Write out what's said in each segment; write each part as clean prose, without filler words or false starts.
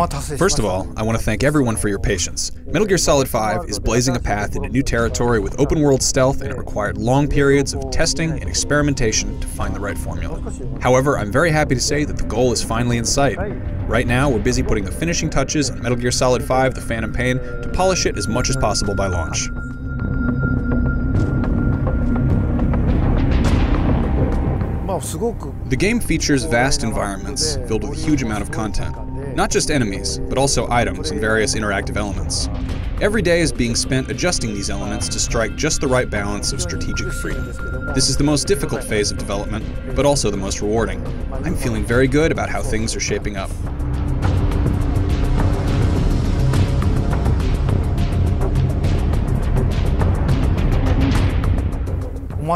First of all, I want to thank everyone for your patience. Metal Gear Solid 5 is blazing a path into new territory with open-world stealth, and it required long periods of testing and experimentation to find the right formula. However, I'm very happy to say that the goal is finally in sight. Right now, we're busy putting the finishing touches on Metal Gear Solid 5: The Phantom Pain to polish it as much as possible by launch. The game features vast environments filled with a huge amount of content. Not just enemies, but also items and various interactive elements. Every day is being spent adjusting these elements to strike just the right balance of strategic freedom. This is the most difficult phase of development, but also the most rewarding. I'm feeling very good about how things are shaping up.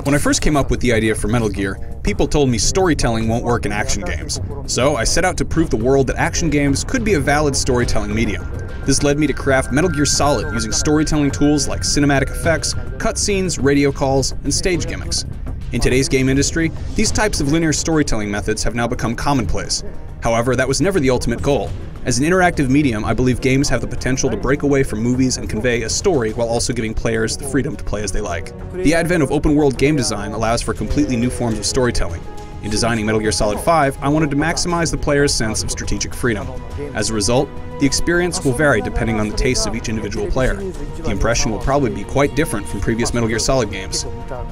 When I first came up with the idea for Metal Gear, people told me storytelling won't work in action games. So I set out to prove the world that action games could be a valid storytelling medium. This led me to craft Metal Gear Solid using storytelling tools like cinematic effects, cutscenes, radio calls, and stage gimmicks. In today's game industry, these types of linear storytelling methods have now become commonplace. However, that was never the ultimate goal. As an interactive medium, I believe games have the potential to break away from movies and convey a story while also giving players the freedom to play as they like. The advent of open-world game design allows for completely new forms of storytelling. In designing Metal Gear Solid 5, I wanted to maximize the player's sense of strategic freedom. As a result, the experience will vary depending on the tastes of each individual player. The impression will probably be quite different from previous Metal Gear Solid games.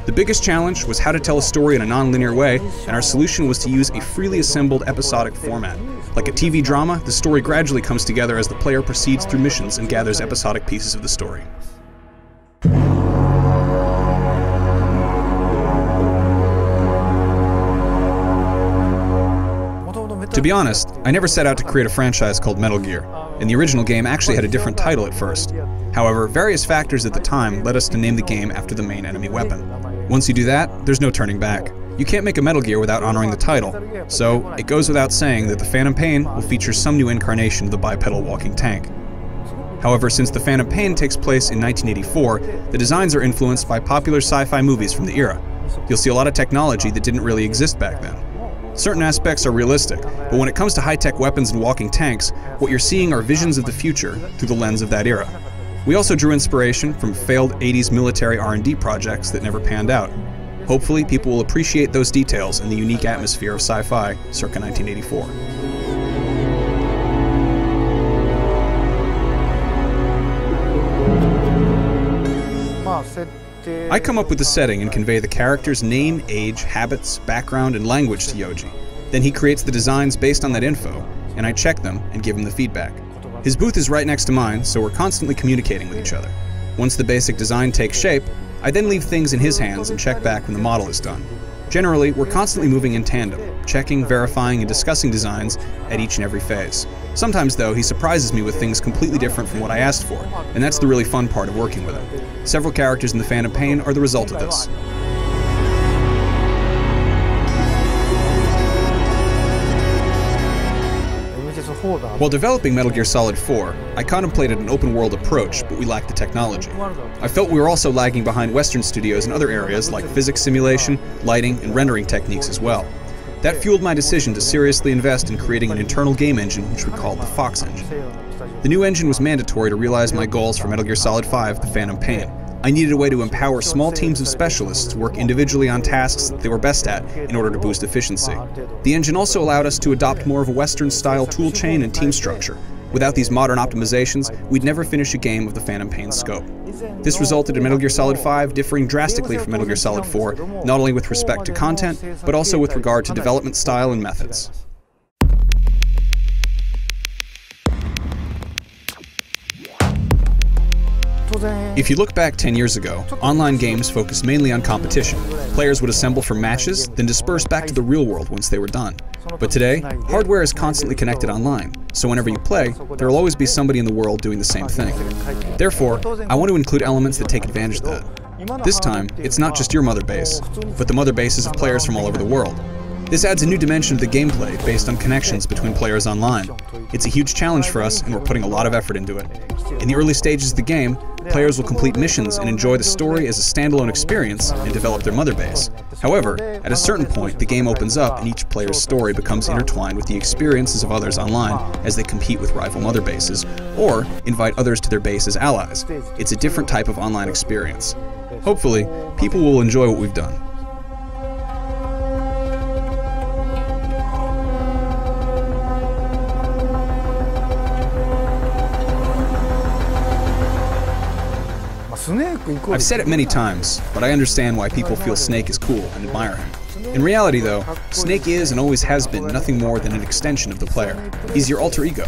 The biggest challenge was how to tell a story in a non-linear way, and our solution was to use a freely assembled episodic format. Like a TV drama, the story gradually comes together as the player proceeds through missions and gathers episodic pieces of the story. To be honest, I never set out to create a franchise called Metal Gear, and the original game actually had a different title at first. However, various factors at the time led us to name the game after the main enemy weapon. Once you do that, there's no turning back. You can't make a Metal Gear without honoring the title, so it goes without saying that the Phantom Pain will feature some new incarnation of the bipedal walking tank. However, since the Phantom Pain takes place in 1984, the designs are influenced by popular sci-fi movies from the era. You'll see a lot of technology that didn't really exist back then. Certain aspects are realistic, but when it comes to high-tech weapons and walking tanks, what you're seeing are visions of the future through the lens of that era. We also drew inspiration from failed 80s military R&D projects that never panned out. Hopefully, people will appreciate those details and the unique atmosphere of sci-fi circa 1984. I come up with the setting and convey the character's name, age, habits, background, and language to Yoji. Then he creates the designs based on that info, and I check them and give him the feedback. His booth is right next to mine, so we're constantly communicating with each other. Once the basic design takes shape, I then leave things in his hands and check back when the model is done. Generally, we're constantly moving in tandem, checking, verifying, and discussing designs at each and every phase. Sometimes, though, he surprises me with things completely different from what I asked for, and that's the really fun part of working with him. Several characters in the Phantom Pain are the result of this. While developing Metal Gear Solid 4, I contemplated an open-world approach, but we lacked the technology. I felt we were also lagging behind Western studios in other areas like physics simulation, lighting, and rendering techniques as well. That fueled my decision to seriously invest in creating an internal game engine which we called the Fox engine. The new engine was mandatory to realize my goals for Metal Gear Solid 5: The Phantom Pain. I needed a way to empower small teams of specialists to work individually on tasks that they were best at in order to boost efficiency. The engine also allowed us to adopt more of a Western-style toolchain and team structure. Without these modern optimizations, we'd never finish a game of the Phantom Pain's scope. This resulted in Metal Gear Solid 5 differing drastically from Metal Gear Solid 4, not only with respect to content, but also with regard to development style and methods. If you look back 10 years ago, online games focused mainly on competition. Players would assemble for matches, then disperse back to the real world once they were done. But today, hardware is constantly connected online, so whenever you play, there will always be somebody in the world doing the same thing. Therefore, I want to include elements that take advantage of that. This time, it's not just your mother base, but the mother bases of players from all over the world. This adds a new dimension to the gameplay based on connections between players online. It's a huge challenge for us, and we're putting a lot of effort into it. In the early stages of the game, players will complete missions and enjoy the story as a standalone experience and develop their mother base. However, at a certain point, the game opens up and each player's story becomes intertwined with the experiences of others online as they compete with rival mother bases, or invite others to their base as allies. It's a different type of online experience. Hopefully, people will enjoy what we've done. I've said it many times, but I understand why people feel Snake is cool and admire him. In reality, though, Snake is and always has been nothing more than an extension of the player. He's your alter ego.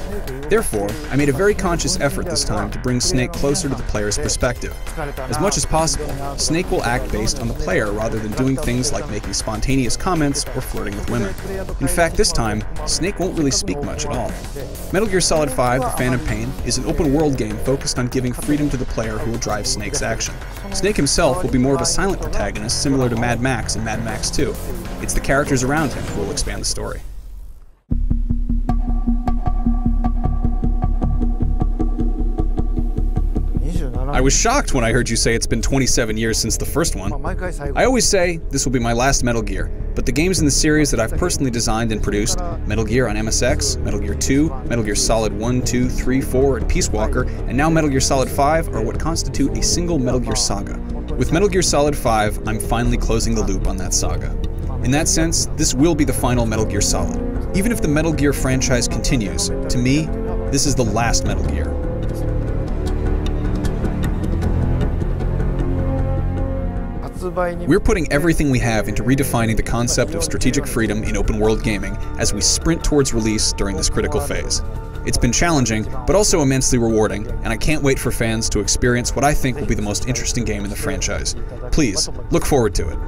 Therefore, I made a very conscious effort this time to bring Snake closer to the player's perspective. As much as possible, Snake will act based on the player rather than doing things like making spontaneous comments or flirting with women. In fact, this time, Snake won't really speak much at all. Metal Gear Solid 5: The Phantom Pain is an open-world game focused on giving freedom to the player who will drive Snake's action. Snake himself will be more of a silent protagonist similar to Mad Max and Mad Max 2. It's the characters around him who will expand the story. I was shocked when I heard you say it's been 27 years since the first one. I always say this will be my last Metal Gear, but the games in the series that I've personally designed and produced, Metal Gear on MSX, Metal Gear 2, Metal Gear Solid 1, 2, 3, 4, and Peace Walker, and now Metal Gear Solid 5 are what constitute a single Metal Gear saga. With Metal Gear Solid 5, I'm finally closing the loop on that saga. In that sense, this will be the final Metal Gear Solid. Even if the Metal Gear franchise continues, to me, this is the last Metal Gear. We're putting everything we have into redefining the concept of strategic freedom in open-world gaming as we sprint towards release during this critical phase. It's been challenging, but also immensely rewarding, and I can't wait for fans to experience what I think will be the most interesting game in the franchise. Please, look forward to it.